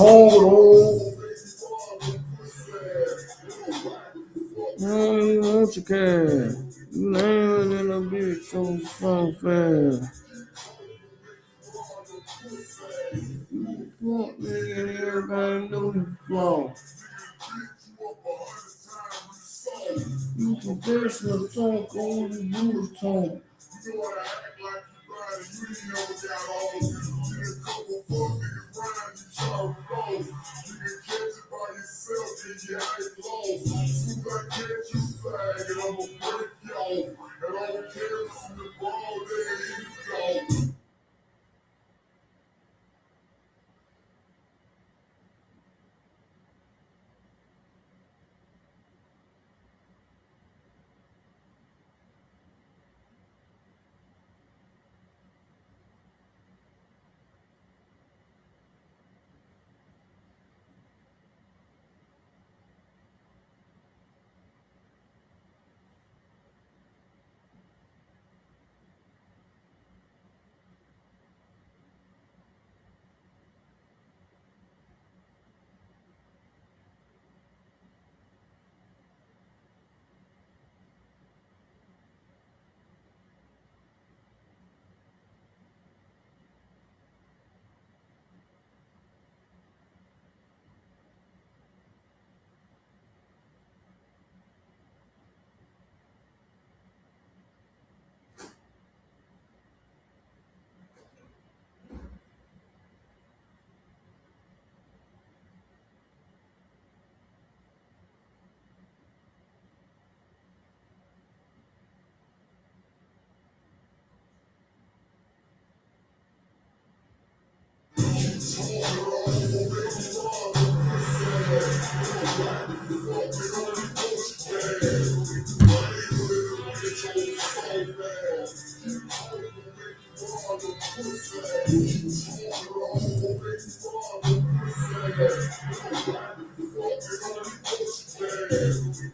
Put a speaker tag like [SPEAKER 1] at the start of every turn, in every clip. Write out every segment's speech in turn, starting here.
[SPEAKER 1] Hold on. I don't even want your cash. You ain't in a bitch so fast. Fuck nigga, everybody know you flaw. You professional talk, all you do is talk.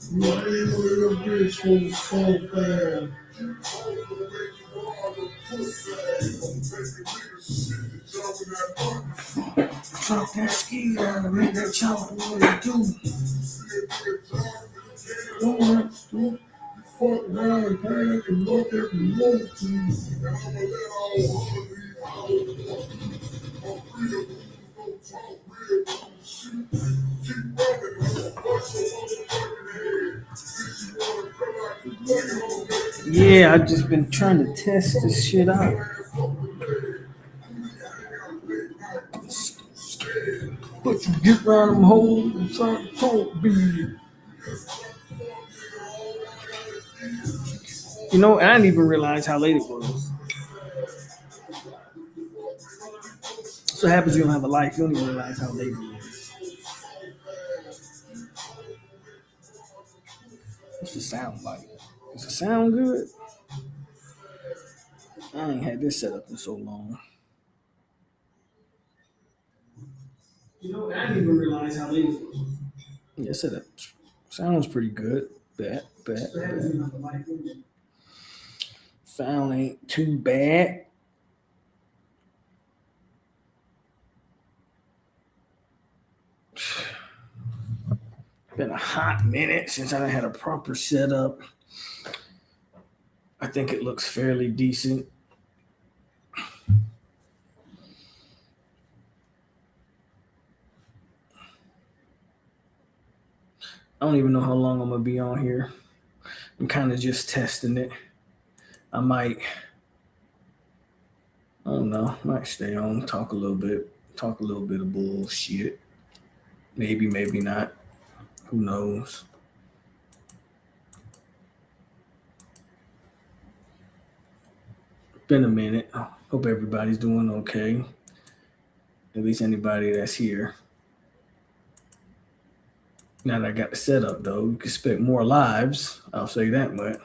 [SPEAKER 1] You ain't in a bitch so fast. Drop that ski down and make that chopper what it do. Don't have to fuck around and panic and look at the look to. Yeah, I've just been trying to test this shit out. But you get around them holes and try to talk big. You know, I didn't even realize how late it was. So happens you don't have a life, you don't even realize how late it is. What's the sound like? Does it sound good? I ain't had this set up in so long. You know, I didn't even realize how late it was. Yeah, set up. Sounds pretty good. Bad. Sound ain't too bad. Been a hot minute since I had a proper setup. I think it looks fairly decent. I don't even know how long I'm gonna be on here. I'm kind of just testing it. I might, I don't know, might stay on, talk a little bit of bullshit. Maybe, maybe not. Who knows? Been a minute. Hope everybody's doing okay. At least anybody that's here. Now that I got the setup though, you can expect more lives. I'll say that much.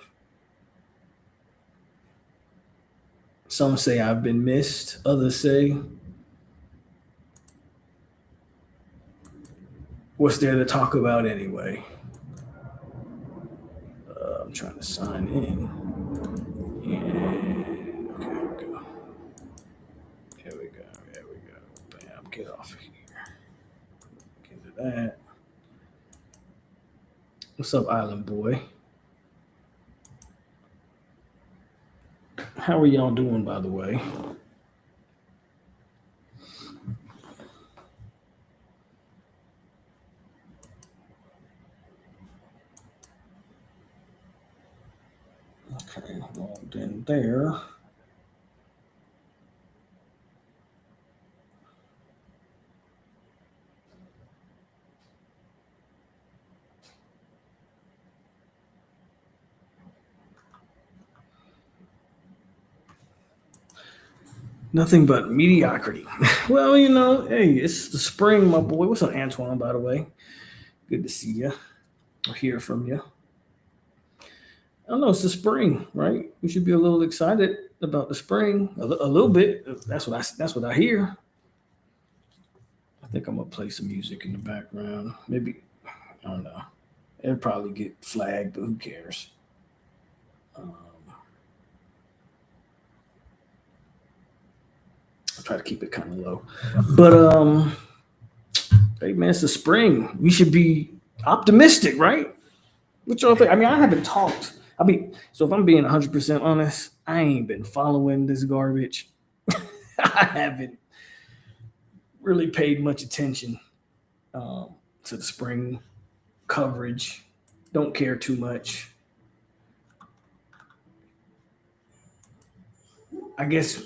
[SPEAKER 1] Some say I've been missed. Others say, what's there to talk about anyway? I'm trying to sign in. And okay, here we go. Here we go. Here we go. Bam, get off of here. that. What's up, Island Boy? How are y'all doing, by the way? Okay, logged in there. Nothing but mediocrity. Well, hey, it's the spring, my boy. What's up, Antoine, by the way? Good to see you or hear from you. I don't know, it's the spring, right? We should be a little excited about the spring, a little bit. That's what I hear. I think I'm gonna play some music in the background. Maybe I don't know. It'll probably get flagged, but who cares? Um, I'll try to keep it kind of low. But hey man, it's the spring. We should be optimistic, right? What y'all think? I mean, I haven't talked. So if I'm being 100% honest, I ain't been following this garbage. I haven't really paid much attention to the spring coverage. Don't care too much. I guess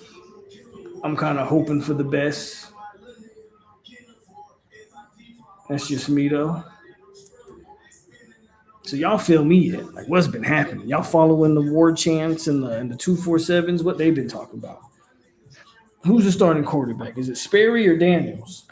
[SPEAKER 1] I'm kind of hoping for the best. That's just me though. So y'all feel me yet? Like what's been happening? Y'all following the war chants and the 247s? What they've been talking about? Who's the starting quarterback? Is it Sperry or Daniels?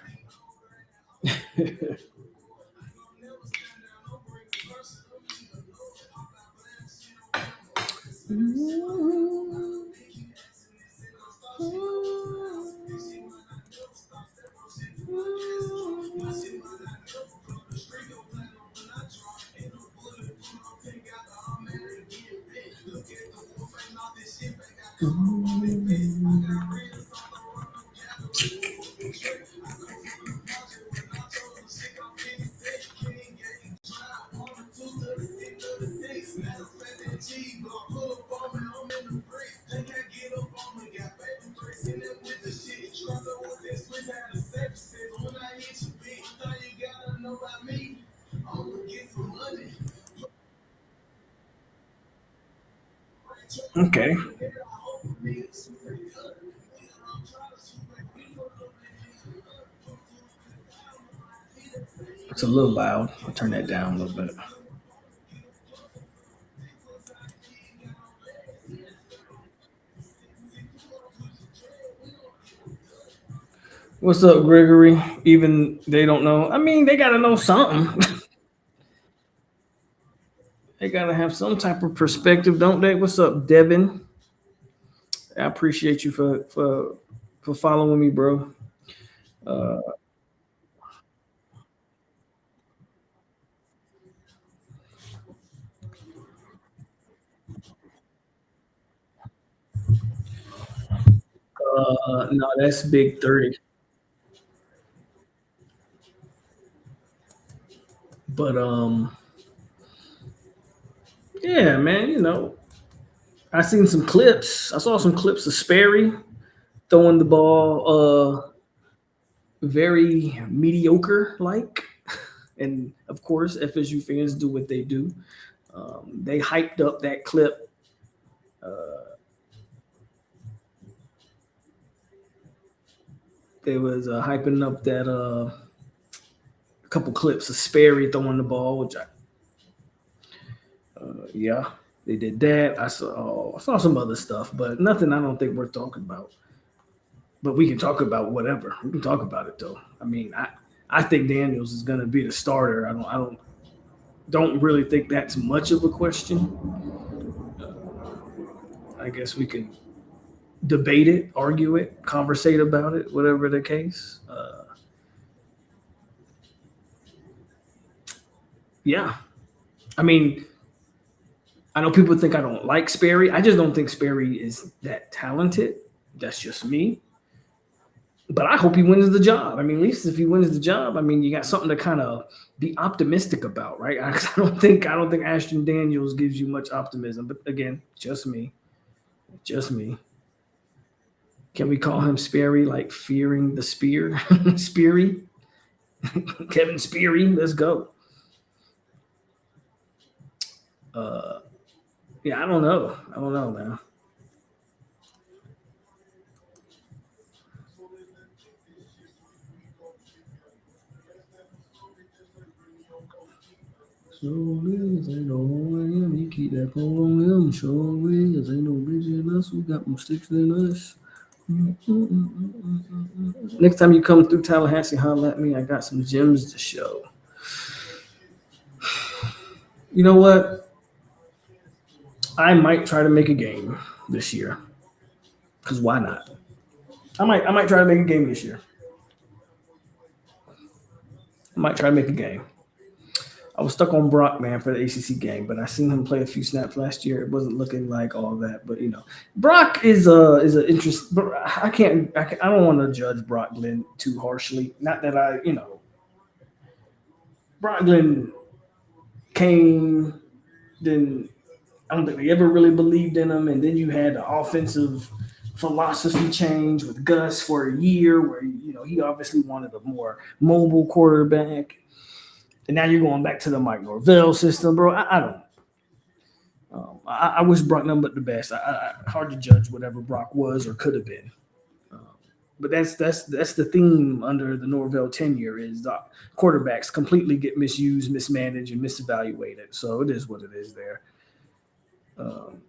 [SPEAKER 1] Okay, it's a little loud. I'll turn that down a little bit. What's up, Gregory? Even they don't know. I mean, they gotta know something. They gotta have some type of perspective, don't they? What's up, Devin? I appreciate you for following me, bro. Uh, no, that's Big 30. But yeah, man. I seen some clips. I saw some clips of Sperry throwing the ball, very mediocre like, and of course, FSU fans do what they do. They hyped up that clip. They was hyping up that a couple clips of Sperry throwing the ball, yeah, they did that. I saw some other stuff, but nothing I don't think worth talking about. But we can talk about whatever. We can talk about it though. I mean, I think Daniels is going to be the starter. I don't really think that's much of a question. I guess we can debate it, argue it, conversate about it, whatever the case. Yeah, I mean, I know people think I don't like Sperry. I just don't think Sperry is that talented. That's just me. But I hope he wins the job. I mean, at least if he wins the job, I mean, you got something to kind of be optimistic about, right? I don't think Ashton Daniels gives you much optimism. But again, just me, just me. Can we call him Sperry, like fearing the spear? Speary, Kevin Speary. Let's go. Uh, yeah, I don't know. I don't know, man. Sure is, ain't no one in him. He keep that pole on him. Sure is, ain't no bitch in us. We got more sticks than us. Next time you come through Tallahassee, holler at me. I got some gems to show. You know what? I might try to make a game this year. Cause why not? I might try to make a game this year. I might try to make a game. I was stuck on Brock, man, for the ACC game, but I seen him play a few snaps last year. It wasn't looking like all that, but Brock is an interest. But I don't want to judge Brock Glenn too harshly. Not that Brock Glenn came, then I don't think they ever really believed in him, and then you had the offensive philosophy change with Gus for a year, where he obviously wanted a more mobile quarterback, and now you're going back to the Mike Norvell system, bro. I don't. I wish Brock nothing but the best. Hard to judge whatever Brock was or could have been. Um, but that's the theme under the Norvell tenure is the quarterbacks completely get misused, mismanaged, and misevaluated. So it is what it is there. Um,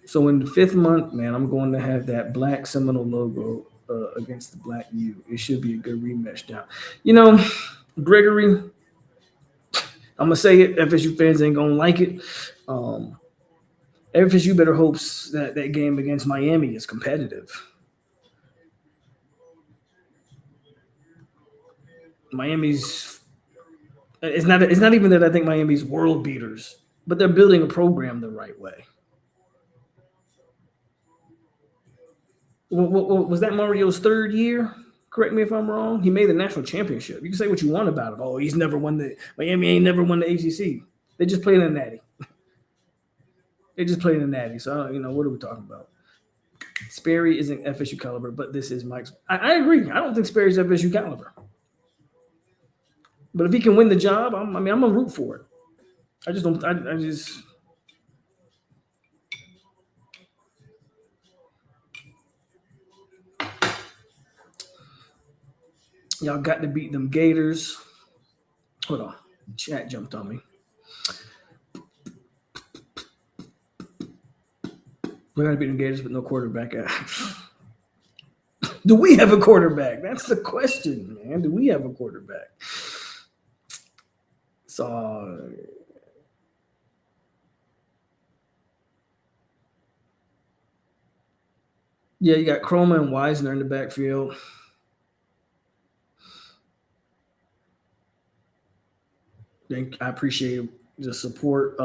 [SPEAKER 1] so in the fifth month, man, I'm going to have that black Seminole logo against the black U. It should be a good rematch down. You know, Gregory, I'm gonna say it. FSU fans ain't gonna like it. Um, FSU better hopes that that game against Miami is competitive. Miami's it's not even that I think Miami's world beaters, but they're building a program the right way. Was that Mario's third year? Correct me if I'm wrong. He made the national championship. You can say what you want about it. Oh, he's never won the Miami ain't never won the ACC. They just played in the Natty. They just played in the Natty. So what are we talking about? Sperry isn't FSU caliber, but this is Mike's. I agree. I don't think Sperry's FSU caliber. But if he can win the job, I'm gonna root for it. I just don't. I just y'all got to beat them Gators. Hold on, chat jumped on me. We got to beat them Gators with no quarterback. Do we have a quarterback? That's the question, man. Do we have a quarterback? So yeah, you got Chroma and Wisner in the backfield. I appreciate the support.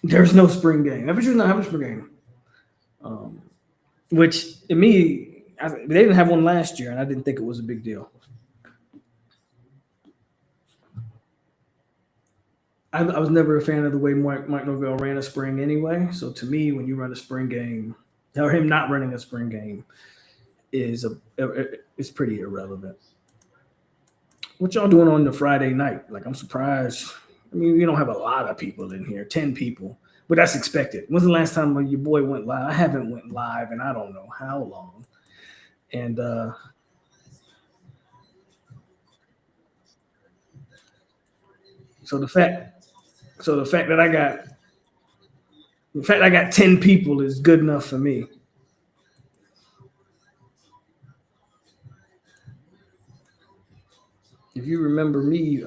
[SPEAKER 1] There's no spring game. FSU's not having a spring game. Um, which in me, they didn't have one last year, and I didn't think it was a big deal. I was never a fan of the way Mike Norvell ran a spring anyway. So to me, when you run a spring game, or him not running a spring game, is pretty irrelevant. What y'all doing on the Friday night? Like I'm surprised. I mean, we don't have a lot of people in here, 10 people, but that's expected. When's the last time your boy went live? I haven't went live, and I don't know how long. And so the fact that I got 10 people is good enough for me. If you remember me,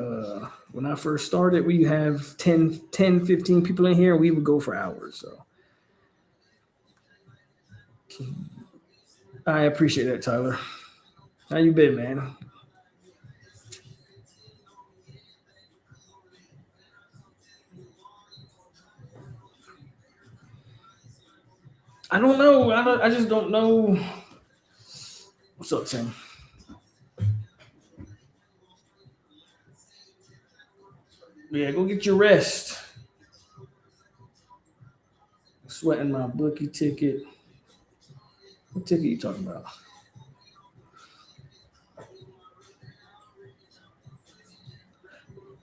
[SPEAKER 1] when I first started, we have 10, 15 people in here, and we would go for hours. So I appreciate that, Tyler. How you been, man? I don't know. I just don't know. What's up, Tim? Yeah, go get your rest. Sweating my bookie ticket. What ticket you talking about?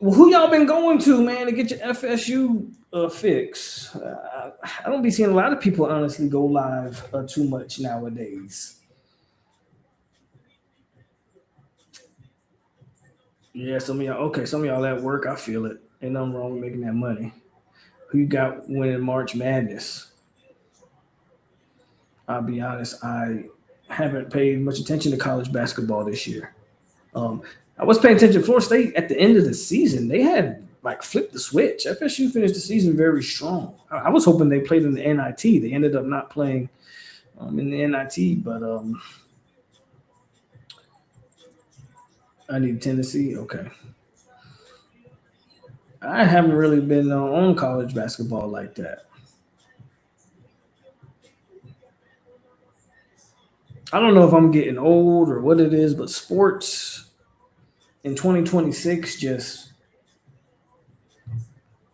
[SPEAKER 1] Well, who y'all been going to, man, to get your FSU fix? I don't be seeing a lot of people honestly go live too much nowadays. Yeah, some of y'all. Okay, some of y'all at work. I feel it. Ain't nothing wrong with making that money. Who you got winning March Madness? I'll be honest. I haven't paid much attention to college basketball this year. Um, I was paying attention to Florida State at the end of the season. They had like flipped the switch. FSU finished the season very strong. I was hoping they played in the NIT. They ended up not playing in the NIT, but I need Tennessee. Okay. I haven't really been on college basketball like that. I don't know if I'm getting old or what it is, but sports in 2026 just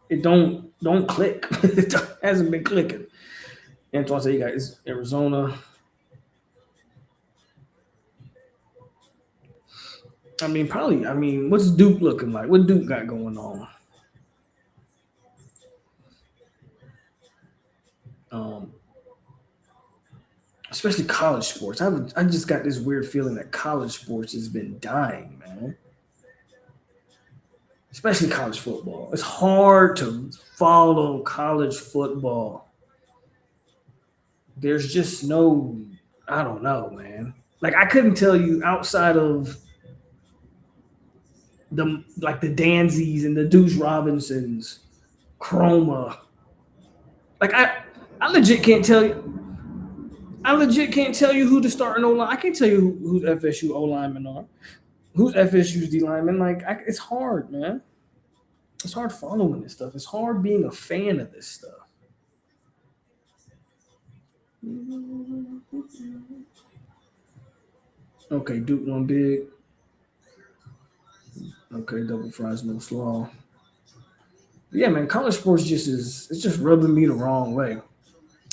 [SPEAKER 1] it don't click. It hasn't been clicking. Antoine said you got is Arizona. I mean, probably. I mean, what's Duke looking like? What Duke got going on? Um, Especially college sports. I just got this weird feeling that college sports has been dying, man. Especially college football. It's hard to follow college football. There's just no, I don't know, man. Like I couldn't tell you outside of the Danzies and the Deuce Robinsons, Chroma. Like I legit can't tell you. I legit can't tell you who the starting O line. I can't tell you who's FSU O linemen are. Who's FSU's D lineman? Like it's hard, man. It's hard following this stuff. It's hard being a fan of this stuff. Okay, Duke one big. Okay, double fries, no slaw. Yeah, man, college sports just is it's just rubbing me the wrong way.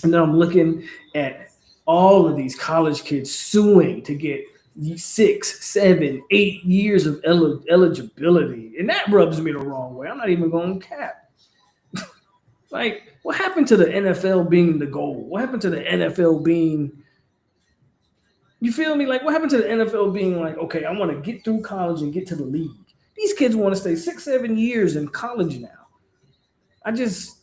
[SPEAKER 1] And then I'm looking at all of these college kids suing to get 6, 7, 8 years of eligibility, and that rubs me the wrong way. I'm not even going to cap. Like, what happened to the NFL being the goal? What happened to the NFL being? You feel me? Like, what happened to the NFL being like, okay, I want to get through college and get to the league. These kids want to stay 6, 7 years in college now. I just,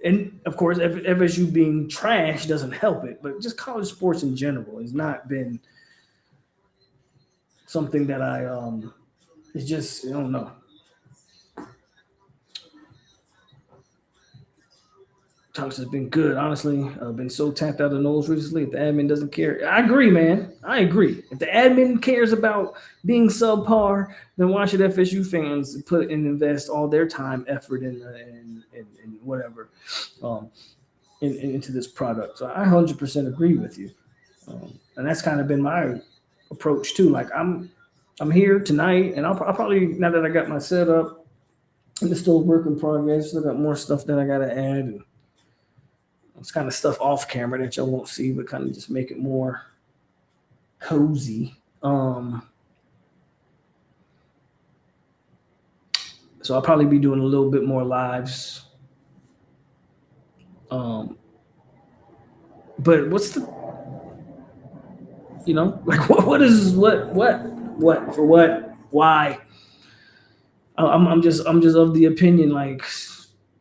[SPEAKER 1] and of course, FSU being trash doesn't help it, but just college sports in general has not been something that it's just, I don't know. Talks has been good, honestly. I've been so tapped out of Noles recently. If the admin doesn't care, I agree, man. I agree. If the admin cares about being subpar, then why should FSU fans put and invest all their time, effort, and whatever um, into this product? So I 100% agree with you, and that's kind of been my approach too. Like I'm here tonight, and I'll probably now that I got my setup, and it's still a work in progress. Still got more stuff that I got to add. And, it's kind of stuff off camera that y'all won't see, but kind of just make it more cozy. So I'll probably be doing a little bit more lives. Um, but what's the, like what is what for what why? I'm just of the opinion like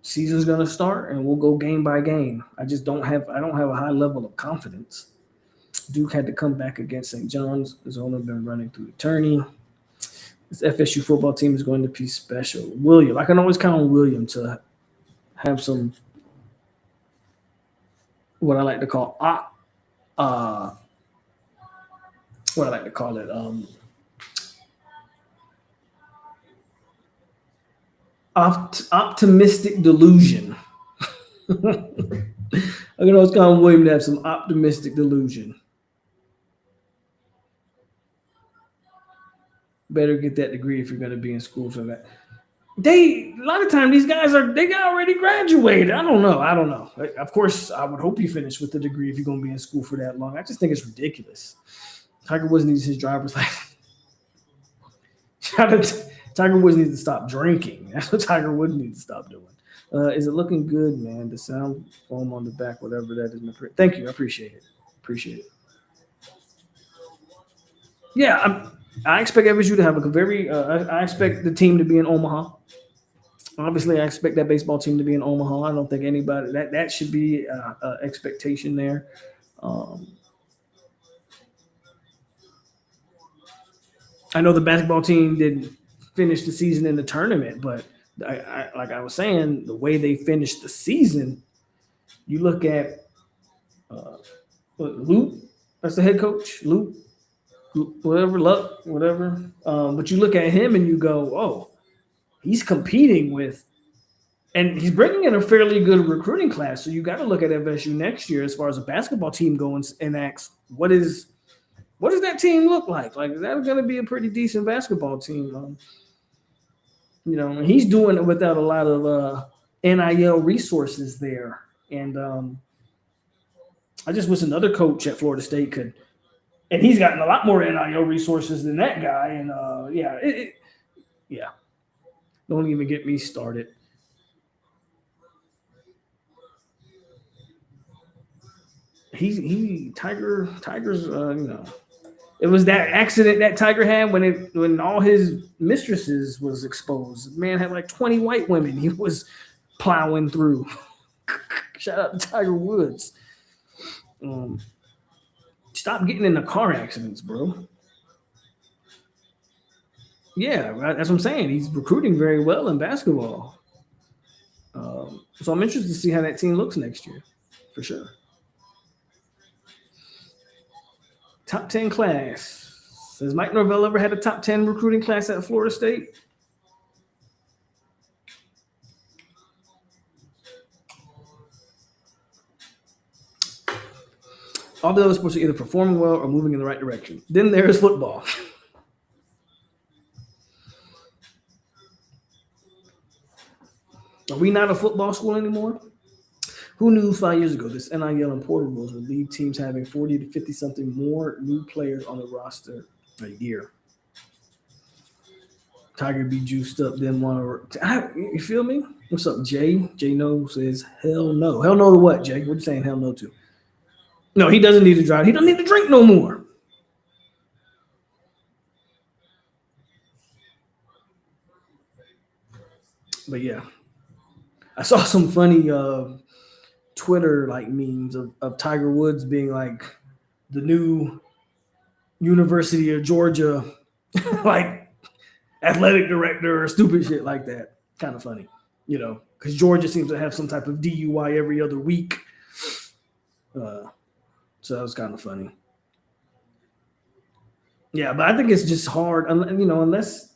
[SPEAKER 1] season's gonna start and we'll go game by game. I don't have a high level of confidence. Duke had to come back against St. John's. Has only been running through the tourney. This FSU football team is going to be special. William, I can always count on William to have some what I like to call uh what I like to call it optimistic delusion. I can always count on William to have some optimistic delusion. Better get that degree if you're going to be in school for that. A lot of time these guys they got already graduated. I don't know. Of course, I would hope you finish with the degree if you're going to be in school for that long. I just think it's ridiculous. Tiger Woods needs his driver's license. Tiger Woods needs to stop drinking. That's what Tiger Woods needs to stop doing. Is it looking good, man? The sound foam on the back, whatever that is. Thank you. I appreciate it. Appreciate it. Yeah, I expect FSU to have a very. I expect the team to be in Omaha. Obviously, I expect that baseball team to be in Omaha. I don't think anybody that should be expectation there. Um, I know the basketball team didn't finish the season in the tournament, but like I was saying, the way they finished the season, you look at Luke, that's the head coach, Luke, whatever, Luck, whatever. But you look at him and you go, oh, he's competing with, and he's bringing in a fairly good recruiting class. So you got to look at FSU next year as far as a basketball team going and ask, what does that team look like? Like, is that going to be a pretty decent basketball team? He's doing it without a lot of NIL resources there. And I just wish another coach at Florida State could, and he's gotten a lot more NIL resources than that guy. And yeah, don't even get me started. Tiger's it was that accident that Tiger had when all his mistresses was exposed. The man had like 20 white women he was plowing through. Shout out to Tiger Woods. Stop getting into car accidents, bro. Yeah, that's what I'm saying. He's recruiting very well in basketball. So I'm interested to see how that team looks next year, for sure. Top 10 class. Has Mike Norvell ever had a top 10 recruiting class at Florida State? All the other sports are either performing well or moving in the right direction. Then there's football. Are we not a football school anymore? Who knew 5 years ago this NIL and portal rules would lead teams having 40 to 50 something more new players on the roster a year? Tiger be juiced up, then want to. You feel me? What's up, Jay? Jay No says, hell no. Hell no to what, Jay? What you saying hell no to? No, he doesn't need to drive. He doesn't need to drink no more. But yeah, I saw some funny Twitter like memes of Tiger Woods being like the new University of Georgia like athletic director or stupid shit like that. Kind of funny, because Georgia seems to have some type of DUI every other week. So that was kind of funny. Yeah, but I think it's just hard, unless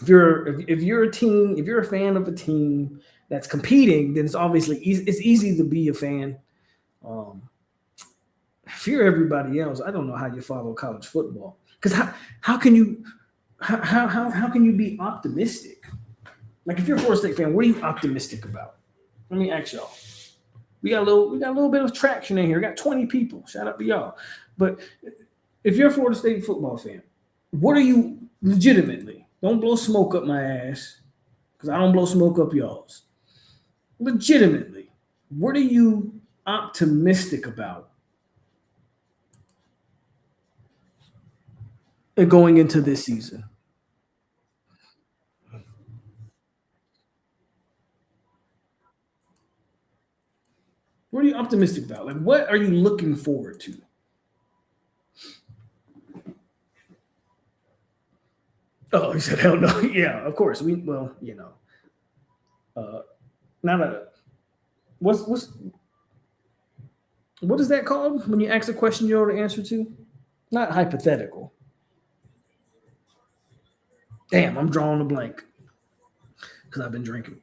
[SPEAKER 1] if you're a team, if you're a fan of a team that's competing, then it's obviously it's easy to be a fan. If you're everybody else, I don't know how you follow college football, because how can you be optimistic? Like, if you're a Florida State fan, what are you optimistic about? Let me ask y'all. We got a little bit of traction in here. We got 20 people. Shout out to y'all. But if you're a Florida State football fan, what are you legitimately? Don't blow smoke up my ass, because I don't blow smoke up y'all's. Legitimately, what are you optimistic about going into this season? What are you optimistic about? Like, what are you looking forward to? Oh, he said, hell no. Yeah, of course. Uh, not a, what is that called when you ask a question you know the answer to? Not hypothetical. Damn, I'm drawing a blank because I've been drinking.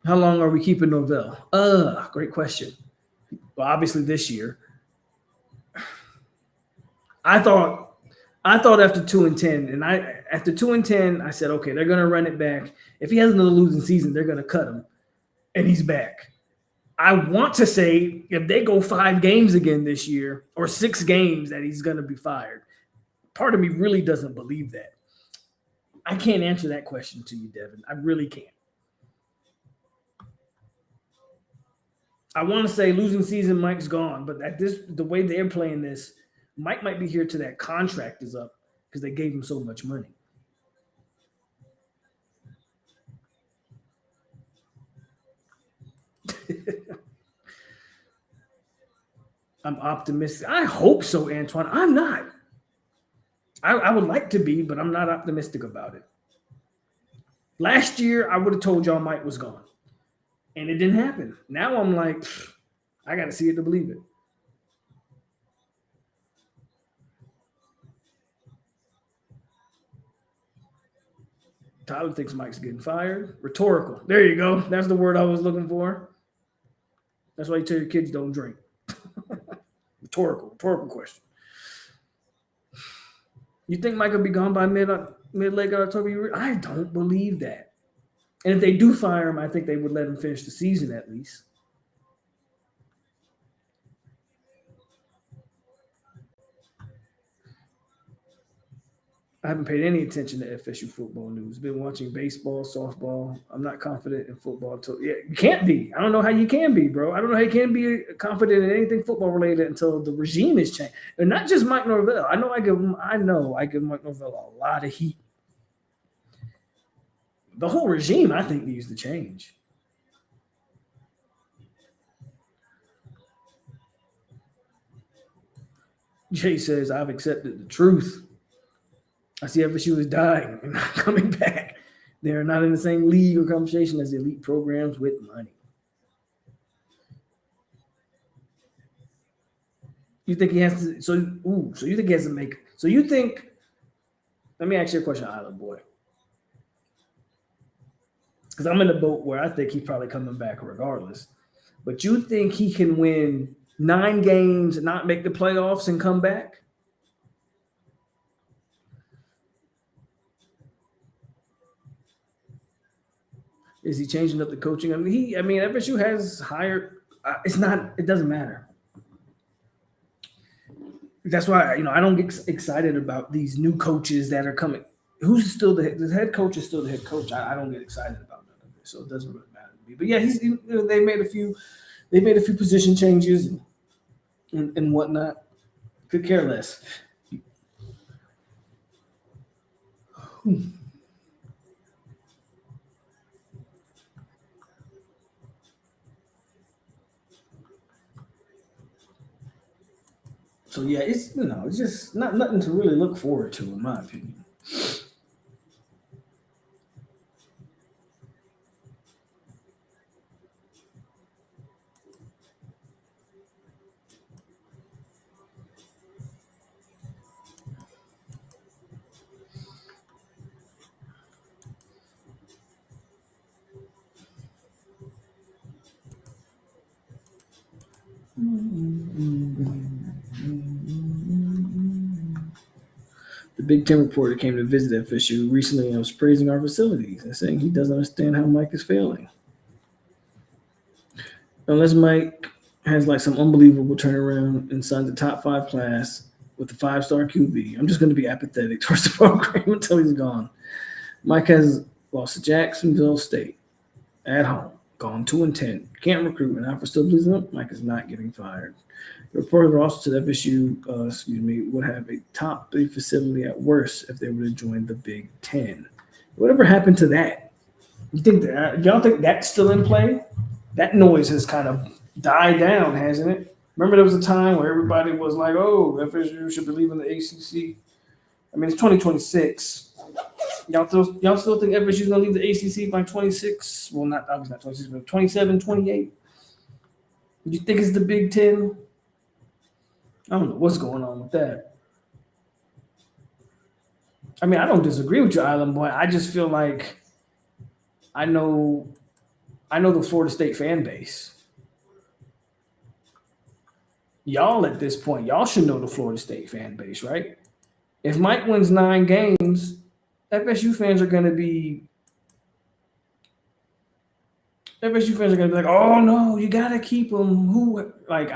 [SPEAKER 1] How long are we keeping Novell? Great question. Well, obviously this year. I thought after 2-10, and after 2-10, I said, okay, they're gonna run it back. If he has another losing season, they're gonna cut him, and he's back. I want to say if they go 5 games again this year or 6 games, that he's gonna be fired. Part of me really doesn't believe that. I can't answer that question to you, Devin. I really can't. I want to say losing season, Mike's gone, but the way they're playing this, Mike might be here till that contract is up because they gave him so much money. I'm optimistic. I hope so, Antoine. I'm not. I would like to be, but I'm not optimistic about it. Last year, I would have told y'all Mike was gone, and it didn't happen. Now I'm like, I got to see it to believe it. Tyler thinks Mike's getting fired. Rhetorical. There you go. That's the word I was looking for. That's why you tell your kids don't drink. Rhetorical question. You think Mike will be gone by mid-late October? I don't believe that. And if they do fire him, I think they would let him finish the season at least. I haven't paid any attention to FSU football news. Been watching baseball, softball. I'm not confident in football until you can't be. I don't know how you can be, bro. I don't know how you can be confident in anything football related until the regime is changed. And not just Mike Norvell. I give Mike Norvell a lot of heat. The whole regime, I think, needs to change. Jay says, I've accepted the truth. I see FSU is dying and not coming back. They are not in the same league or conversation as elite programs with money. You think he has to? So you think he has to make? So you think? Let me ask you a question, Island Boy, because I'm in the boat where I think he's probably coming back regardless. But you think he can win 9 games and not make the playoffs and come back? Is he changing up the coaching? FSU has hired. It's not. It doesn't matter. That's why I don't get excited about these new coaches that are coming. Who's still the head coach is still the head coach. I don't get excited about none of it, so it doesn't really matter to me. But yeah, they made a few position changes and whatnot. Could care less. So yeah, it's just nothing to really look forward to, in my opinion. The Big Ten reporter came to visit FSU recently and was praising our facilities and saying he doesn't understand how Mike is failing. Unless Mike has like some unbelievable turnaround and signs a top 5 class with a 5-star QB, I'm just going to be apathetic towards the program until he's gone. Mike has lost to Jacksonville State at home, gone 2-10, can't recruit, and after still losing up, Mike is not getting fired. The reporter also said FSU, would have a top 3 facility at worst if they were to join the Big Ten. Whatever happened to that? Y'all think that's still in play? That noise has kind of died down, hasn't it? Remember there was a time where everybody was like, "Oh, FSU should be leaving the ACC." I mean, it's 2026. Y'all still think FSU's gonna leave the ACC by 26? Well, not obviously not 26, but 27, 28. You think it's the Big Ten? I don't know what's going on with that. I mean, I don't disagree with you, Island Boy. I just feel like I know the Florida State fan base. y'all at this point, y'all should know the Florida State fan base, right? If Mike wins 9 games, FSU fans are going to be like, "Oh no, you got to keep him." Who like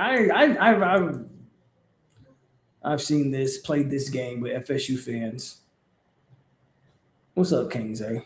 [SPEAKER 1] I've seen this, played this game with FSU fans. What's up, Kings? A?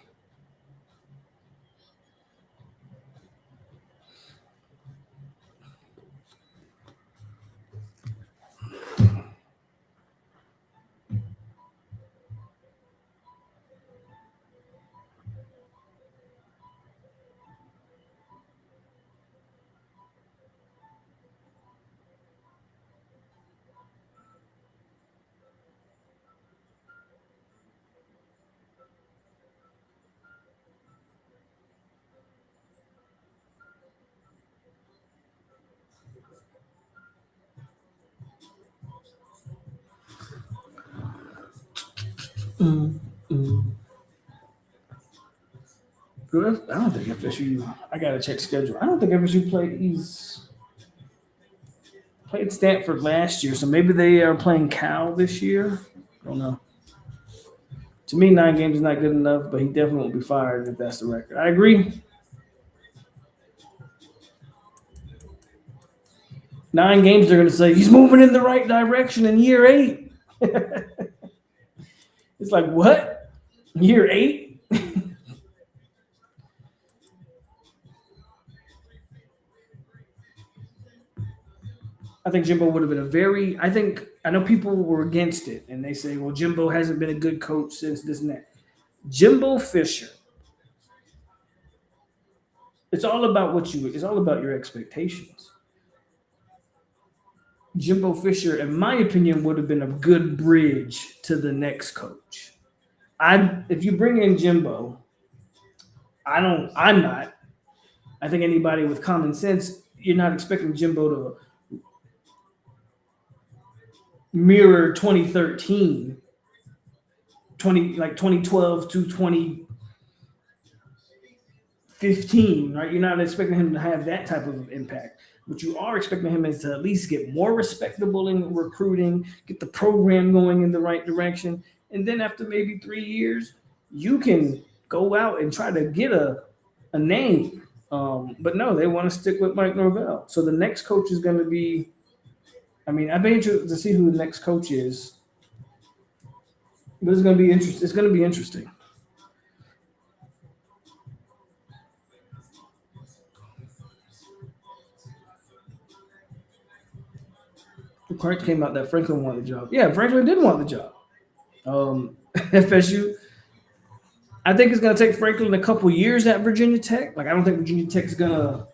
[SPEAKER 1] Mm, mm. I don't think FSU. I gotta check schedule. I don't think FSU played. He's played Stanford last year, so maybe they are playing Cal this year. I don't know. To me, 9 games is not good enough, but he definitely won't be fired if that's the record. I agree. 9 games, they're going to say he's moving in the right direction in year 8. It's like, what? Year 8? I think Jimbo would have been I know people were against it, and they say, well, Jimbo hasn't been a good coach since this and that. Jimbo Fisher, it's all about your expectations. Jimbo Fisher, in my opinion, would have been a good bridge to the next coach. If you bring in Jimbo, I'm not. I think anybody with common sense, you're not expecting Jimbo to mirror 2013, 2012 to 2015, right? You're not expecting him to have that type of impact. What you are expecting him is to at least get more respectable in recruiting, get the program going in the right direction, and then after maybe 3 years, you can go out and try to get a name. But no, they want to stick with Mike Norvell. So the next coach is going to be. I mean, I'd be interested to see who the next coach is. But it's going to be interesting. It's going to be interesting. The card came out that Franklin wanted the job. Yeah, Franklin did want the job. FSU. I think it's going to take Franklin a couple years at Virginia Tech. Like, I don't think Virginia Tech is going to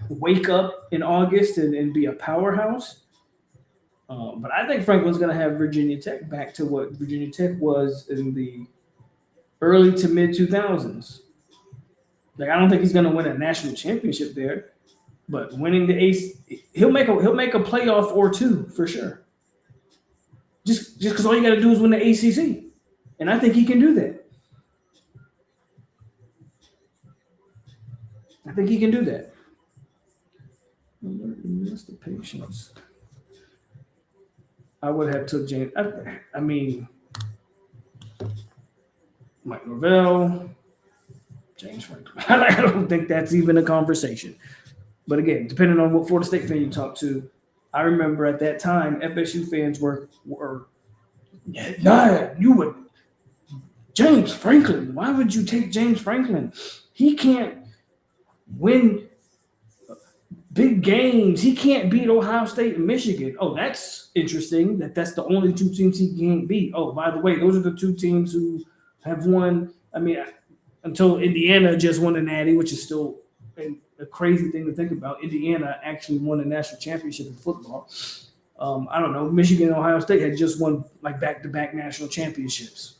[SPEAKER 1] wake up in August and be a powerhouse. But I think Franklin's going to have Virginia Tech back to what Virginia Tech was in the early to mid 2000s. Like, I don't think he's going to win a national championship there, but winning the ace, he'll make a playoff or two for sure. Just because all you got to do is win the ACC, and I think he can do that. I think he can do that. What's the patience? I would have took James. I mean, Mike Norvell, James Franklin. I don't think that's even a conversation. But again, depending on what Florida State fan you talk to, I remember at that time FSU fans were yeah, you would James Franklin. Why would you take James Franklin? He can't win big games. He can't beat Ohio State and Michigan. Oh, that's interesting. That's the only 2 teams he can't beat. Oh, by the way, those are the 2 teams who have won. I mean, until Indiana just won the Natty, which is still a crazy thing to think about. Indiana actually won a national championship in football. I don't know. Michigan and Ohio State had just won like back-to-back national championships.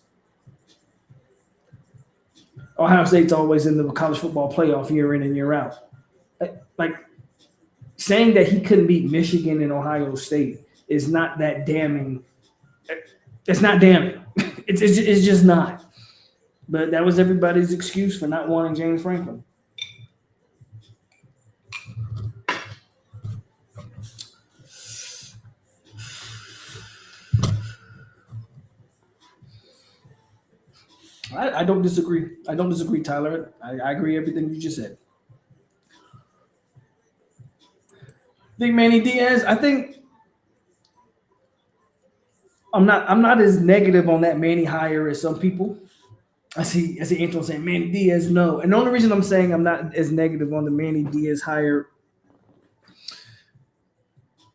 [SPEAKER 1] Ohio State's always in the college football playoff year in and year out. Like saying that he couldn't beat Michigan and Ohio State is not that damning. It's not damning. It's just not. But that was everybody's excuse for not wanting James Franklin. I don't disagree. I don't disagree, Tyler. I agree everything you just said. I think Manny Diaz. I think I'm not as negative on that Manny hire as some people. I see Antoine saying Manny Diaz no, and the only reason I'm saying I'm not as negative on the Manny Diaz hire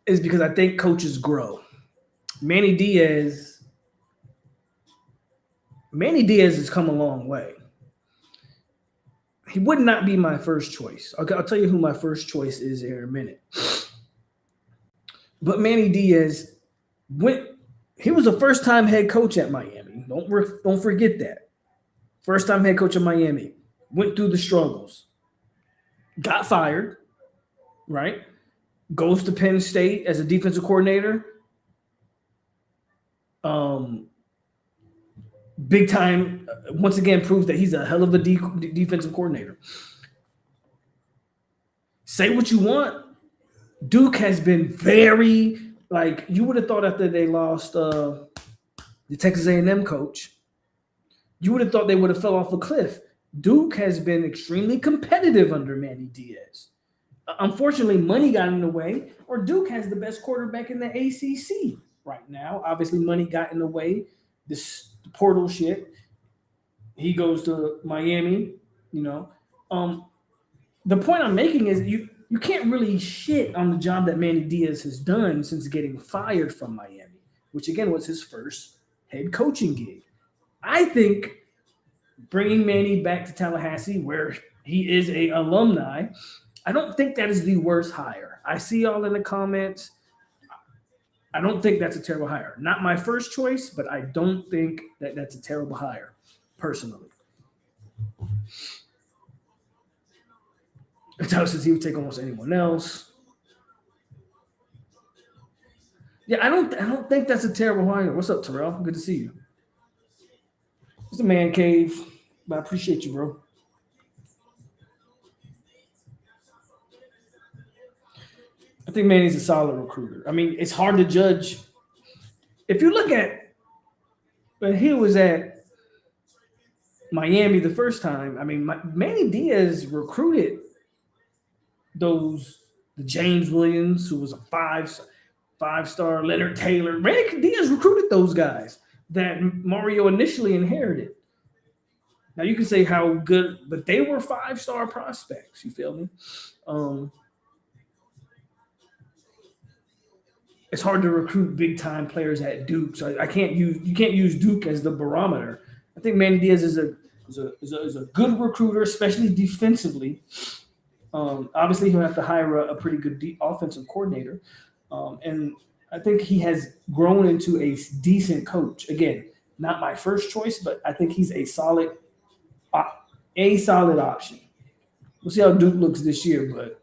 [SPEAKER 1] is because I think coaches grow. Manny Diaz, Manny Diaz has come a long way. He would not be my first choice. I'll tell you who my first choice is here in a minute. But Manny Diaz went. He was a first time head coach at Miami. Don't forget that. First time head coach of Miami. Went through the struggles. Got fired. Right. Goes to Penn State as a defensive coordinator. Um, big time. Once again, proves that he's a hell of a defensive coordinator. Say what you want. Duke has been very like you would have thought after they lost the Texas A&M coach, you would have thought they would have fell off a cliff. Duke has been extremely competitive under Manny Diaz. Unfortunately, money got in the way, or Duke has the best quarterback in the ACC right now. Obviously, money got in the way. This portal shit. He goes to Miami. You know, the point I'm making is you can't really shit on the job that Manny Diaz has done since getting fired from Miami, which again was his first head coaching gig. I think bringing Manny back to Tallahassee, where he is a alumni, I don't think that is the worst hire. I see y'all in the comments. I don't think that's a terrible hire. Not my first choice, but I don't think that that's a terrible hire, personally. Tyler says he would take almost anyone else. Yeah, I don't think that's a terrible hire. What's up, Terrell? Good to see you. It's a man cave, but I appreciate you, bro. I think Manny's a solid recruiter. I mean, it's hard to judge. If you look at when he was at Miami the first time, I mean, Manny Diaz recruited those the James Williams, who was a five star, Leonard Taylor. Manny Diaz recruited those guys that Mario initially inherited. Now you can say how good, but they were 5 star prospects. You feel me? Um, it's hard to recruit big time players at Duke, so I can't use you can't use Duke as the barometer. I think Manny Diaz is a good recruiter, especially defensively. Obviously, he'll have to hire a pretty good offensive coordinator, and I think he has grown into a decent coach. Again, not my first choice, but I think he's a solid option. We'll see how Duke looks this year, but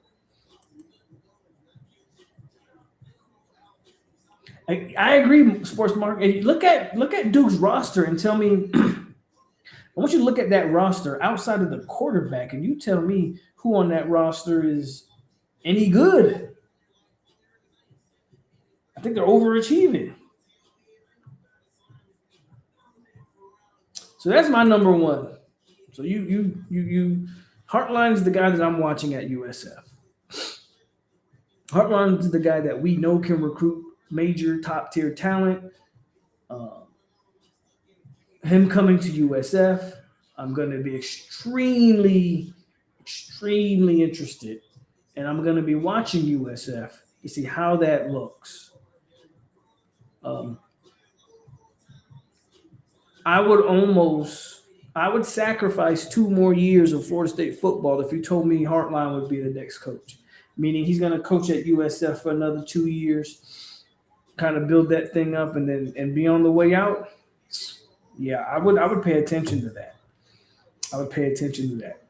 [SPEAKER 1] I agree, Sports Mark. Look at Duke's roster and tell me. I want you to look at that roster outside of the quarterback, and you tell me who on that roster is any good. I think they're overachieving. So that's my number one. So Hartline's the guy that I'm watching at USF. Hartline's the guy that we know can recruit major top tier talent. Uh, him coming to USF, I'm going to be extremely interested, and I'm going to be watching USF to see how that looks. Um, I would sacrifice 2 more years of Florida State football if you told me Hartline would be the next coach. Meaning he's going to coach at USF for another 2 years, kind of build that thing up, and be on the way out. Yeah, I would pay attention to that. I would pay attention to that.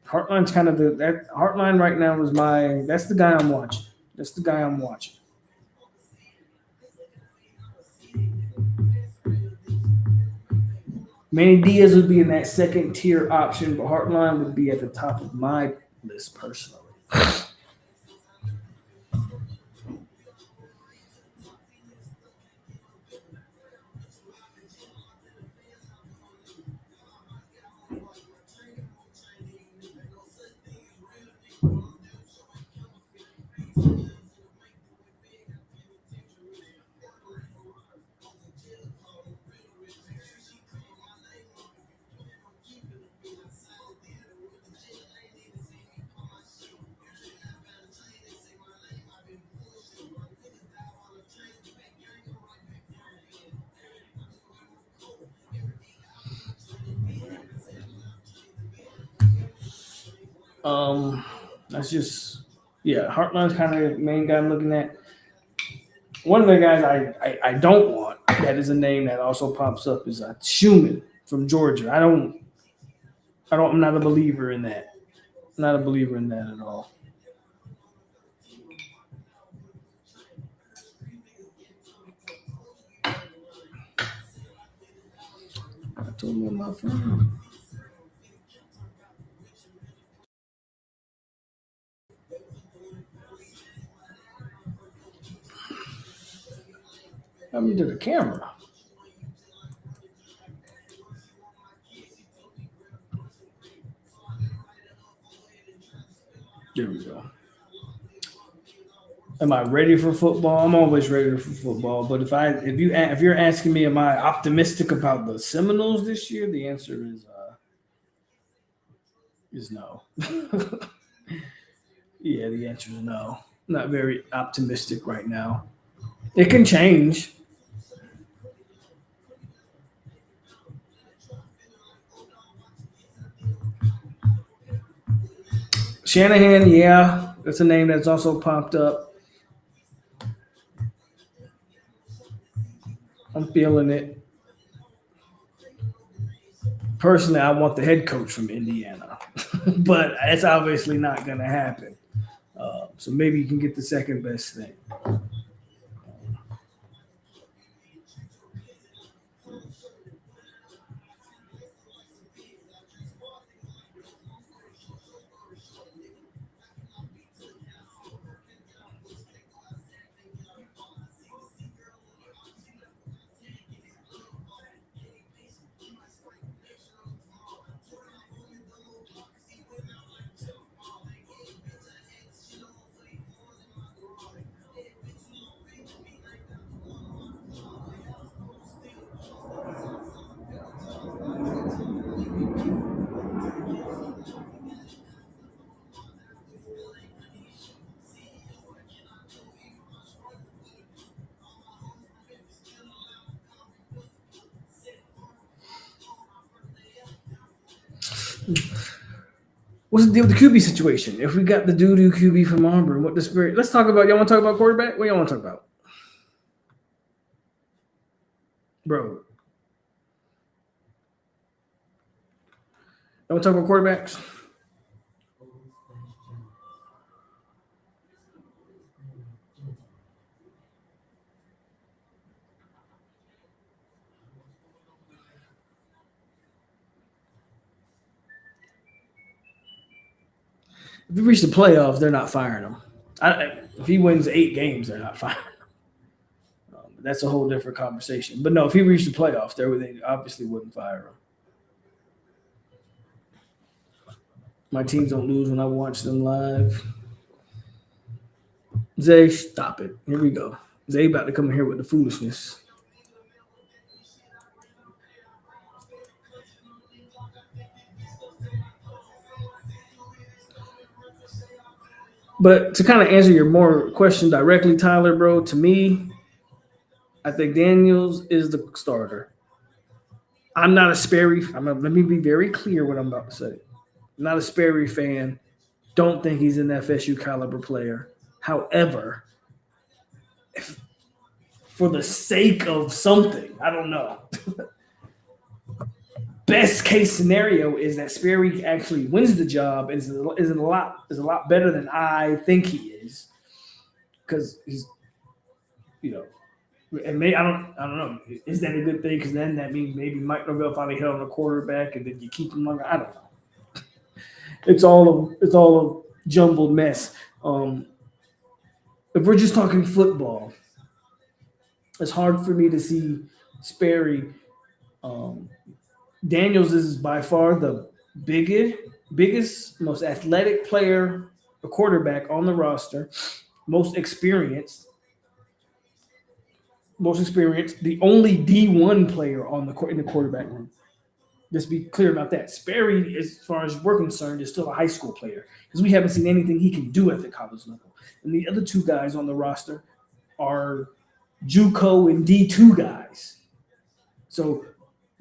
[SPEAKER 1] Hartline's kind of that Hartline right now is that's the guy I'm watching. That's the guy I'm watching. Manny Diaz would be in that second tier option, but Hartline would be at the top of my list personally. That's just Hartline's kind of the main guy I'm looking at. One of the guys I don't want that is a name that also pops up is Schumann from Georgia. I'm not a believer in that. Not a believer in that at all. I told him my phone. How me to the camera? There we go. Am I ready for football? I'm always ready for football. But if you're asking me, am I optimistic about the Seminoles this year? The answer is no. Yeah, the answer is no. Not very optimistic right now. It can change. Shanahan, yeah, that's a name that's also popped up. I'm feeling it. Personally, I want the head coach from Indiana, but it's obviously not going to happen. So maybe you can get the second best thing. What's the deal with the QB situation? If we got the doo-doo QB from Auburn, what the spirit? Let's talk about. Y'all want to talk about quarterback? What y'all want to talk about, bro? Y'all want to talk about quarterbacks? If he reach the playoffs, they're not firing him. If he wins 8 games, they're not firing him. That's a whole different conversation. But no, if he reached the playoffs, they obviously wouldn't fire him. My teams don't lose when I watch them live. Zay, stop it. Here we go. Zay about to come in here with the foolishness. But to kind of answer your more question directly, Tyler, bro, to me, I think Daniels is the starter. I'm not a Sperry. Let me be very clear what I'm about to say. I'm not a Sperry fan. Don't think he's an FSU caliber player. However, for the sake of something, I don't know. Best case scenario is that Sperry actually wins the job and is a lot better than I think he is, because he's, and I don't know, is that a good thing? Because then that means maybe Mike Norvell finally hit on a quarterback and then you keep him longer. I don't know. It's all a jumbled mess. If we're just talking football, it's hard for me to see Sperry. Daniels is by far the biggest, most athletic player, a quarterback on the roster, most experienced, the only D1 player in the quarterback room. Just be clear about that. Sperry, as far as we're concerned, is still a high school player because we haven't seen anything he can do at the college level. And the other 2 guys on the roster are JUCO and D2 guys. So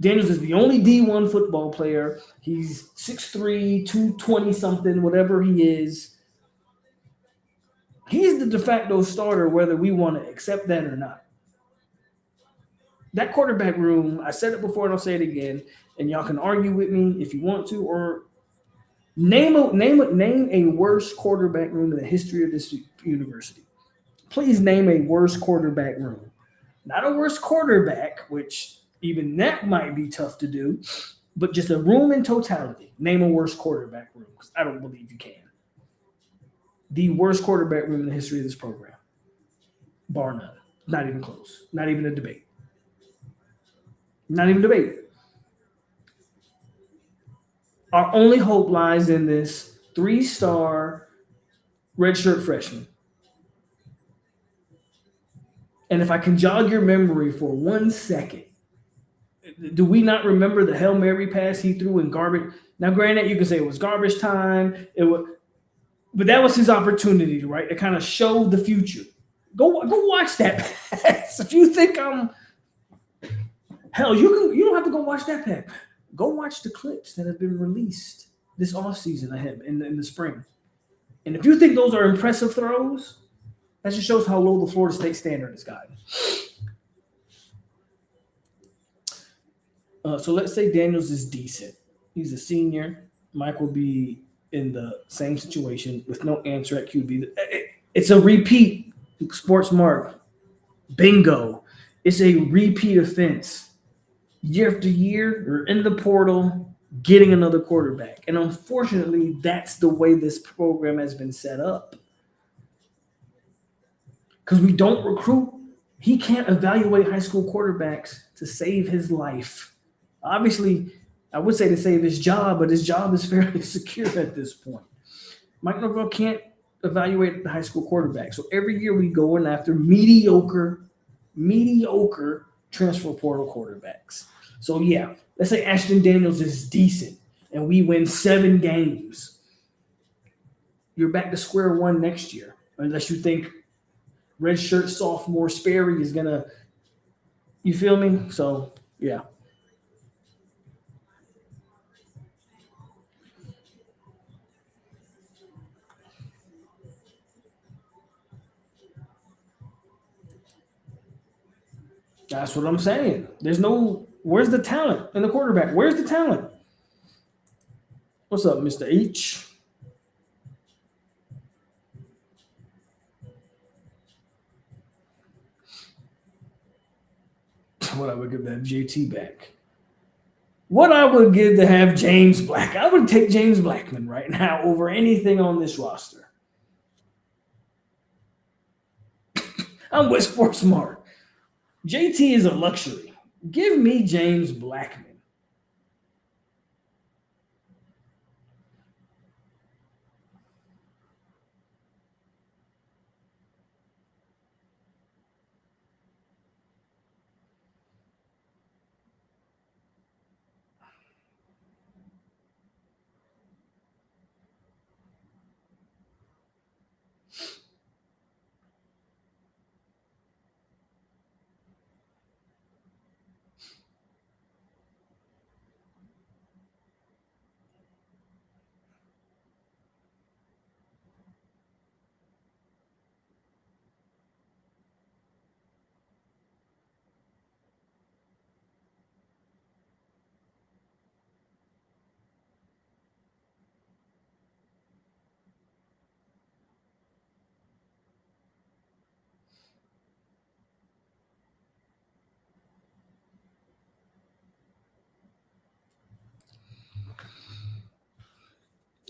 [SPEAKER 1] Daniels is the only D1 football player. He's 6'3", 220 something, whatever he is. He's the de facto starter, whether we want to accept that or not. That quarterback room, I said it before and I'll say it again, and y'all can argue with me if you want to, or name a worse quarterback room in the history of this university. Please name a worse quarterback room. Not a worse quarterback, which even that might be tough to do, but just a room in totality. Name a worse quarterback room, because I don't believe you can. The worst quarterback room in the history of this program, bar none. Not even close. Not even a debate. Not even a debate. Our only hope lies in this 3-star redshirt freshman. And if I can jog your memory for 1 second, do we not remember the Hail Mary pass he threw in garbage? Now, granted, you can say it was garbage time. But that was his opportunity, right, to kind of show the future. Go watch that pass. If you think I'm hell, you don't have to go watch that pass. Go watch the clips that have been released this offseason ahead in the spring. And if you think those are impressive throws, that just shows how low the Florida State standard has gotten. So let's say Daniels is decent. He's a senior. Mike will be in the same situation with no answer at QB. It's a repeat. Sports mark. Bingo. It's a repeat offense. Year after year, you're in the portal getting another quarterback. And unfortunately, that's the way this program has been set up. Because we don't recruit. He can't evaluate high school quarterbacks to save his life. Obviously, I would say to save his job, but his job is fairly secure at this point. Mike Norvell can't evaluate the high school quarterback. So every year we go in after mediocre transfer portal quarterbacks. So yeah, let's say Ashton Daniels is decent and we win 7 games. You're back to square one next year, unless you think redshirt sophomore Sperry is gonna. You feel me? So yeah. That's what I'm saying. Where's the talent in the quarterback? Where's the talent? What's up, Mr. H? What I would give to have JT back. What I would give to have James Black. I would take James Blackman right now over anything on this roster. I'm with Sports Smart. JT is a luxury. Give me James Blackman.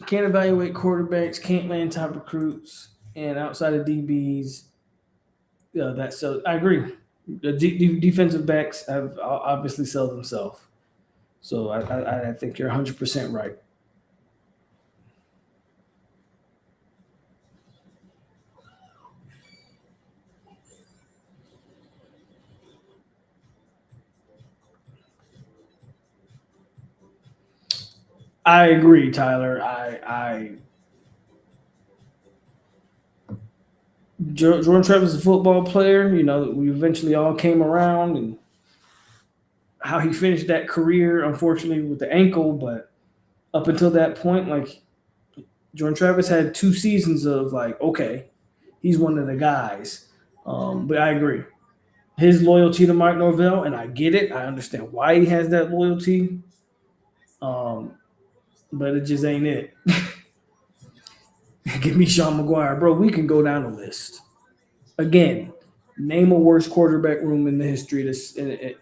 [SPEAKER 1] Can't evaluate quarterbacks, can't land top recruits, and outside of DBs, that's so. I agree. The defensive backs have obviously sold themselves. So I think you're 100% right. I agree, Tyler. Jordan Travis is a football player. You know, we eventually all came around, and how he finished that career, unfortunately with the ankle, but up until that point, like Jordan Travis had 2 seasons of like, okay, he's one of the guys. But I agree. His loyalty to Mike Norvell, and I get it. I understand why he has that loyalty. Um, but it just ain't it. Give me Sean McGuire, bro. We can go down the list again. Name a worst quarterback room in the history of,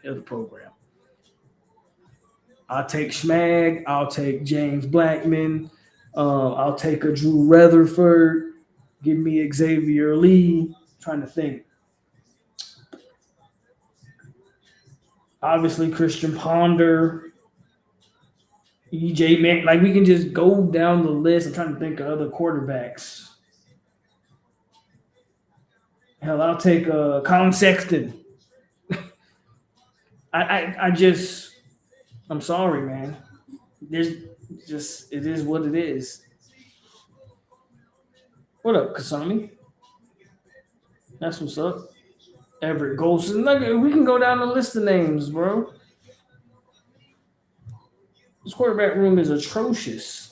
[SPEAKER 1] of the program. I'll take Schmag. I'll take James Blackman. I'll take a Drew Rutherford. Give me Xavier Lee. Trying to think. Obviously, Christian Ponder. EJ Mack. Like, we can just go down the list. I'm trying to think of other quarterbacks. Hell, I'll take Colin Sexton. I'm sorry, man. There's just, it is what it is. What up, Kasami? That's what's up. Everett Golson. Like, we can go down the list of names, bro. This quarterback room is atrocious.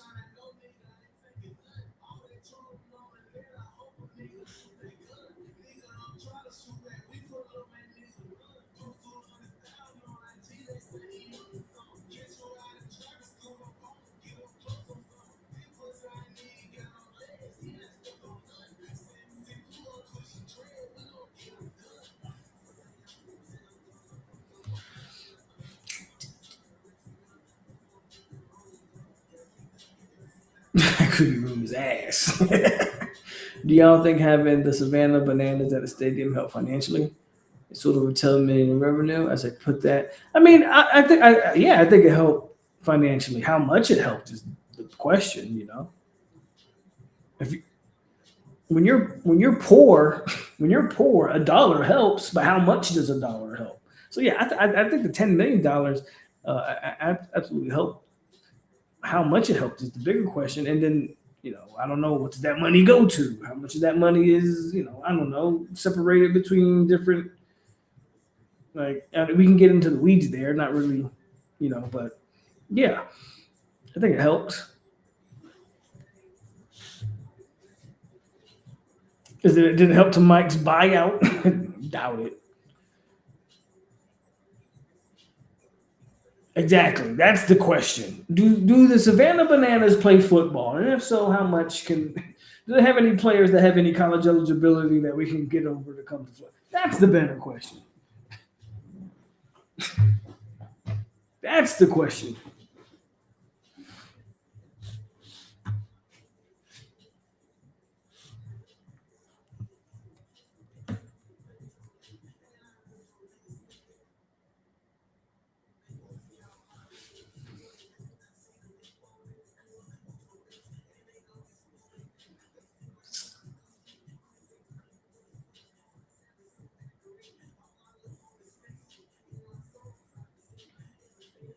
[SPEAKER 1] Cookie room is ass. Do y'all think having the Savannah Bananas at the stadium help financially? It sort of would tell me in revenue as I put that. I mean, I think, I think it helped financially. How much it helped is the question. You know, if you, when you're poor, a dollar helps, but how much does a dollar help? So yeah, I think the $10 million absolutely helped. How much it helped is the bigger question, and then I don't know what does that money go to. How much of that money is I don't know separated between different like we can get into the weeds there, not really, but yeah, I think it helped. Is it did it help to Mike's buyout? Doubt it. Exactly. That's the question. Do the Savannah Bananas play football? And if so, how much can do they have any players that have any college eligibility that we can get over to come to football? That's the better question. That's the question.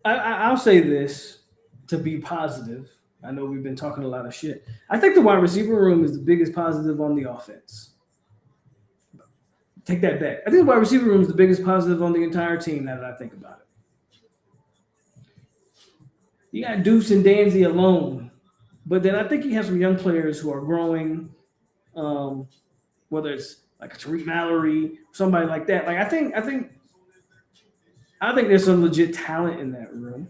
[SPEAKER 1] I'll say this to be positive. I know we've been talking a lot of shit. I think the wide receiver room is the biggest positive on the offense. Take that back. I think the wide receiver room is the biggest positive on the entire team now that I think about it. You got Deuce and Danzy alone, but then I think you have some young players who are growing, whether it's like a Tariq Mallory, somebody like that. Like I think there's some legit talent in that room.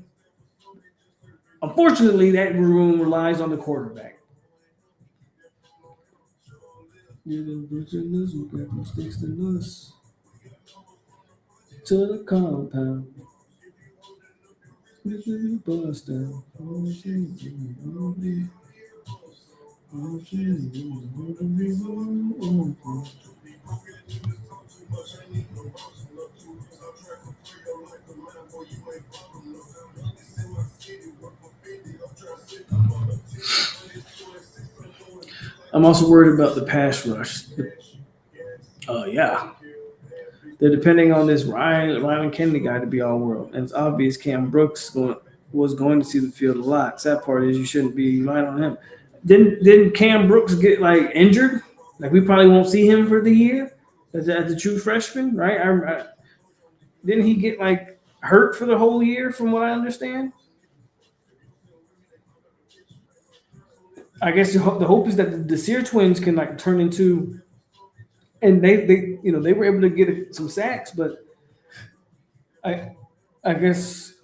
[SPEAKER 1] Unfortunately, that room relies on the quarterback. To the compound. Bust down. I'm also worried about the pass rush. Yeah, they're depending on this Ryan Kennedy guy to be all world, and it's obvious Cam Brooks was going to see the field a lot. Sad part is you shouldn't be relying on him. Didn't Cam Brooks get like injured? Like we probably won't see him for the year as a true freshman, right? Didn't he get like hurt for the whole year, from what I understand. I guess the hope is that the Sear twins can like turn into, and they were able to get some sacks, but I I guess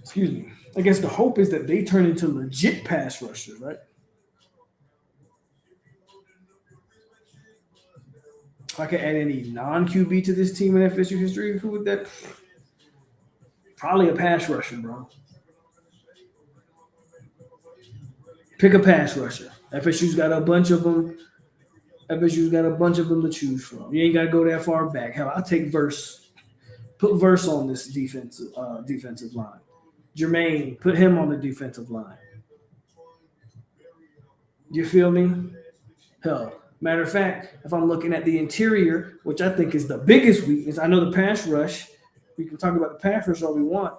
[SPEAKER 1] excuse me, I guess the hope is that they turn into legit pass rushers, right? If I could add any non QB to this team in FSU history, who would that? Probably a pass rusher, bro. Pick a pass rusher. FSU's got a bunch of them. FSU's got a bunch of them to choose from. You ain't got to go that far back. Hell, I'll take Verse. Put Verse on this defensive line. Jermaine, put him on the defensive line. You feel me? Hell, matter of fact, if I'm looking at the interior, which I think is the biggest weakness, I know the pass rush. We can talk about the pass rush all we want,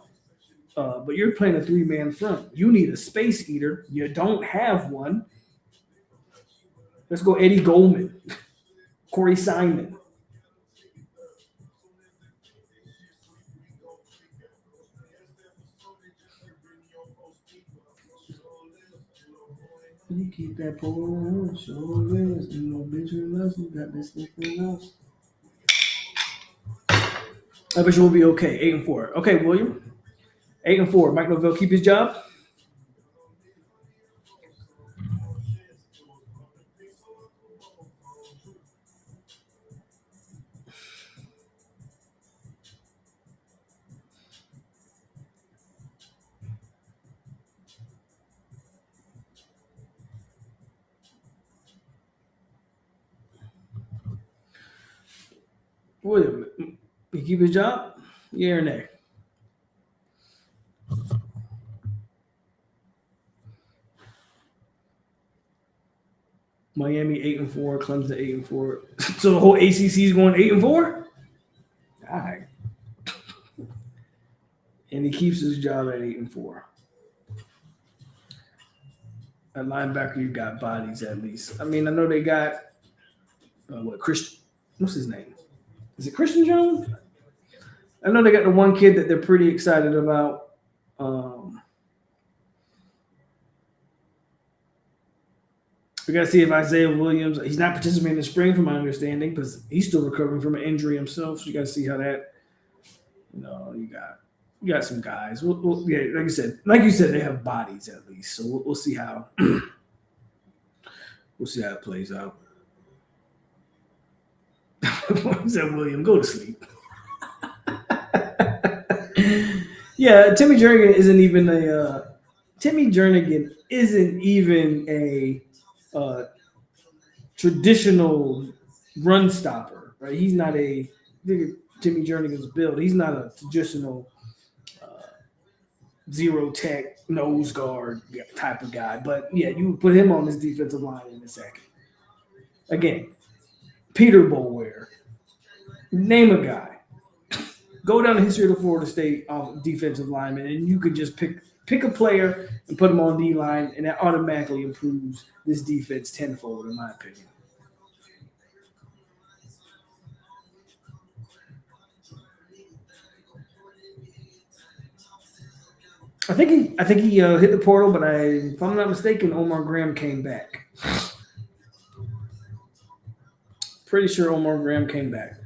[SPEAKER 1] but you're playing a three-man front. You need a space eater. You don't have one. Let's go Eddie Goldman, Corey Simon. You keep that pole, show this, no bitch with us, you got this thing else. I bet you will be okay. 8-4. Okay, William. 8-4. Mike Novell keep his job. William, he keep his job? Yeah or nay? Miami 8-4, Clemson 8-4. So the whole ACC is going 8-4. All right, and he keeps his job at 8-4. At linebacker, you got bodies at least. I mean, I know they got what Christian? What's his name? Is it Christian Jones? I know they got the one kid that they're pretty excited about. We got to see if Isaiah Williams. He's not participating in the spring, from my understanding, because he's still recovering from an injury himself. So you got to see how that. You got some guys. Yeah, like you said, they have bodies at least. So we'll see how we'll see how it plays out. What that, William? Go to sleep. Yeah, Timmy Jernigan isn't even a uh, traditional run stopper, right? He's not a Timmy Jernigan's build. He's not a traditional zero tech nose guard type of guy. But yeah, you would put him on this defensive line in a second. Again, Peter Bolware. Name a guy. Go down the history of the Florida State defensive lineman, and you could just pick a player and put him on D line, and that automatically improves this defense tenfold, in my opinion. I think he hit the portal, but if I'm not mistaken, Omar Graham came back. Pretty sure Omar Graham came back.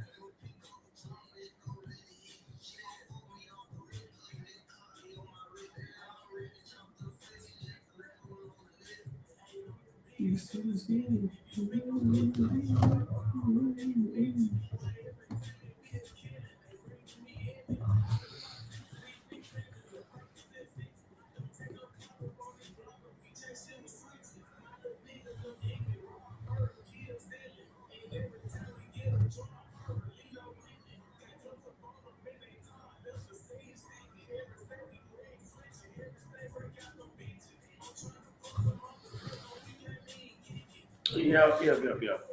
[SPEAKER 1] Yep.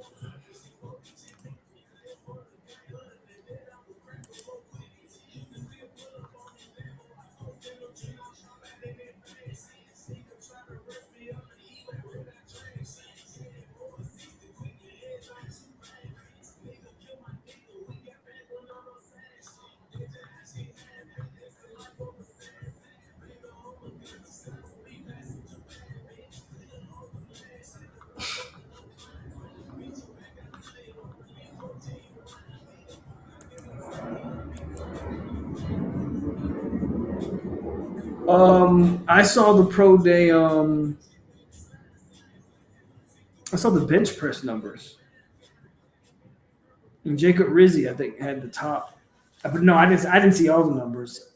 [SPEAKER 1] I saw the pro day. I saw the bench press numbers. And Jacob Rizzi, I think, had the top. But no, I didn't see all the numbers.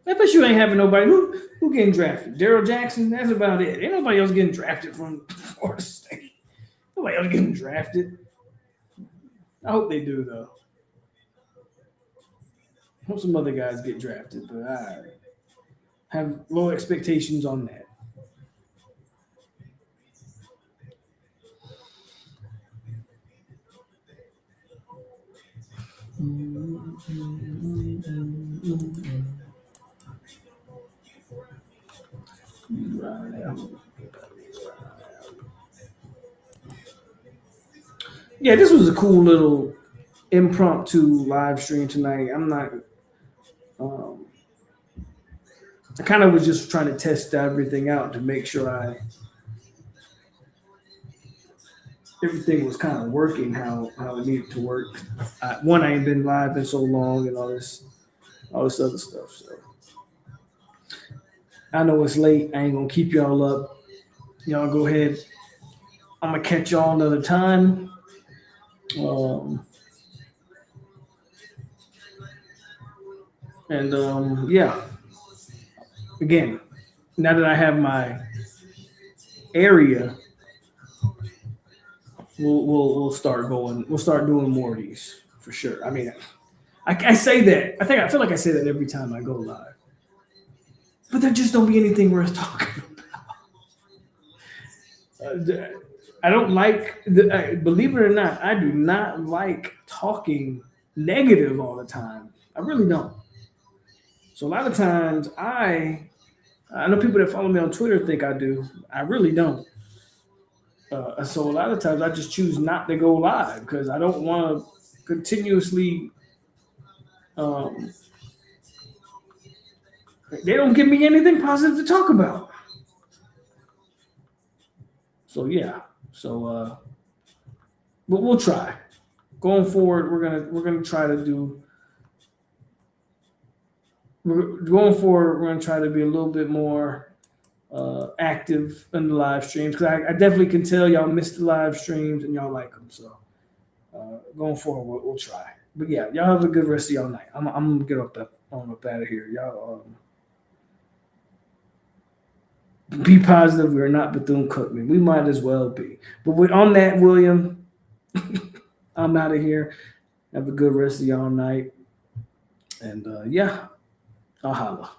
[SPEAKER 1] I bet you ain't having nobody who getting drafted. Daryl Jackson. That's about it. Ain't nobody else getting drafted from Florida State. Nobody else getting drafted. I hope they do though. I hope some other guys get drafted, but I have low expectations on that. Yeah, this was a cool little impromptu live stream tonight. I'm not. Um, I kind of was just trying to test everything out to make sure everything was kind of working how it needed to work. One, I ain't been live in so long and all this other stuff. So I know it's late. I ain't gonna keep y'all up. Y'all go ahead. I'm gonna catch y'all another time. Um, and yeah, again, now that I have my area, we'll start going. We'll start doing more of these for sure. I mean, I say that. I feel like I say that every time I go live, but there just don't be anything worth talking about. I don't like. Believe it or not, I do not like talking negative all the time. I really don't. So a lot of times I know people that follow me on Twitter think I do. I really don't. So a lot of times I just choose not to go live because I don't want to continuously. Um, they don't give me anything positive to talk about. So yeah. So but we'll try. Going forward, we're gonna try to do. Going forward, we're gonna try to be a little bit more active in the live streams because I definitely can tell y'all miss the live streams and y'all like them. So going forward, we'll try. But yeah, y'all have a good rest of y'all night. I'm gonna get on up out of here. Y'all be positive. We're not Bethune Cookman. We might as well be. But on that, William, I'm out of here. Have a good rest of y'all night. And yeah, I'll holla.